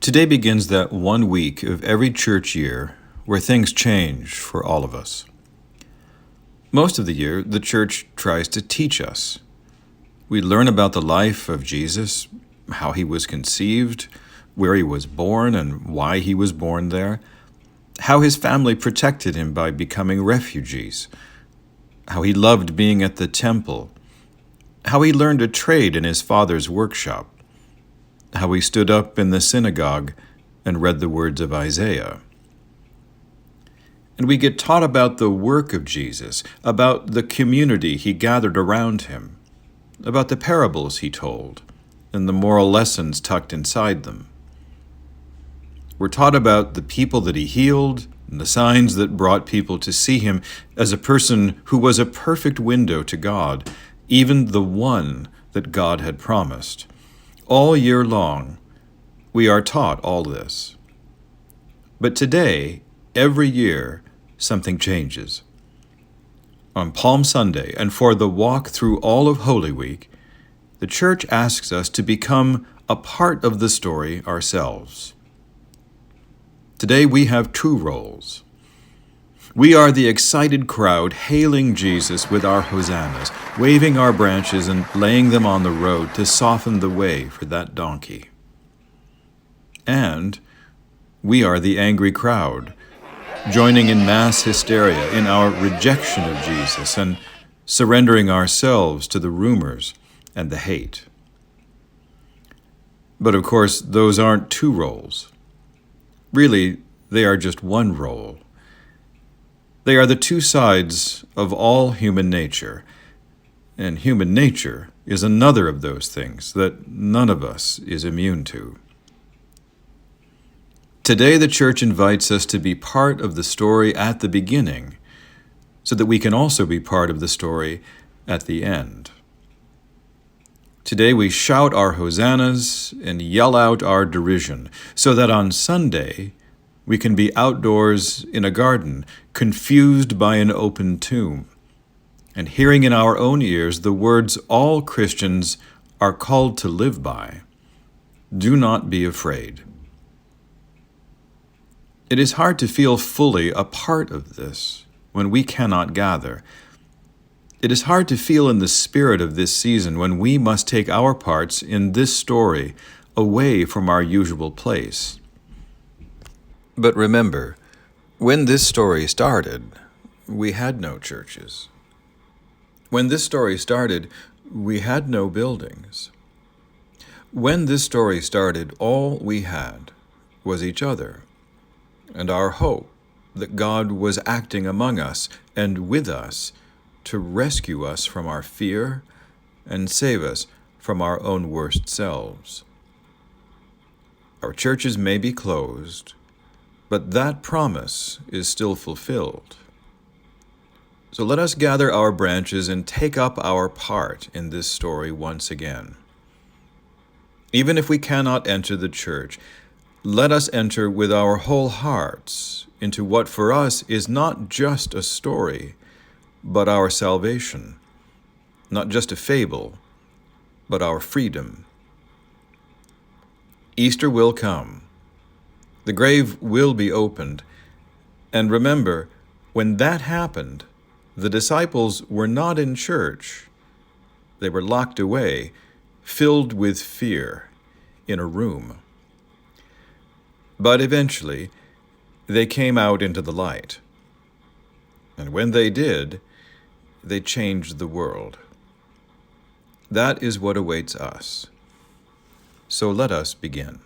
Today begins that 1 week of every church year where things change for all of us. Most of the year, the church tries to teach us. We learn about the life of Jesus, how he was conceived, where he was born and why he was born there, how his family protected him by becoming refugees, how he loved being at the temple, how he learned a trade in his father's workshop, how he stood up in the synagogue and read the words of Isaiah. And we get taught about the work of Jesus, about the community he gathered around him, about the parables he told, and the moral lessons tucked inside them. We're taught about the people that he healed, and the signs that brought people to see him as a person who was a perfect window to God, even the one that God had promised. All year long, we are taught all this. But today, every year, something changes. On Palm Sunday, and for the walk through all of Holy Week, the church asks us to become a part of the story ourselves. Today we have two roles. We are the excited crowd hailing Jesus with our hosannas, waving our branches and laying them on the road to soften the way for that donkey. And we are the angry crowd, joining in mass hysteria in our rejection of Jesus and surrendering ourselves to the rumors and the hate. But of course, those aren't two roles. Really, they are just one role. They are the two sides of all human nature, and human nature is another of those things that none of us is immune to. Today, the church invites us to be part of the story at the beginning, so that we can also be part of the story at the end. Today, we shout our hosannas and yell out our derision, so that on Sunday, we can be outdoors in a garden, confused by an open tomb, and hearing in our own ears the words all Christians are called to live by. Do not be afraid. It is hard to feel fully a part of this when we cannot gather. It is hard to feel in the spirit of this season when we must take our parts in this story away from our usual place. But remember, when this story started, we had no churches. When this story started, we had no buildings. When this story started, all we had was each other and our hope that God was acting among us and with us to rescue us from our fear and save us from our own worst selves. Our churches may be closed, but that promise is still fulfilled. So let us gather our branches and take up our part in this story once again. Even if we cannot enter the church, let us enter with our whole hearts into what for us is not just a story, but our salvation, not just a fable, but our freedom. Easter will come. The grave will be opened. And remember, when that happened, the disciples were not in church. They were locked away, filled with fear, in a room. But eventually, they came out into the light. And when they did, they changed the world. That is what awaits us. So let us begin.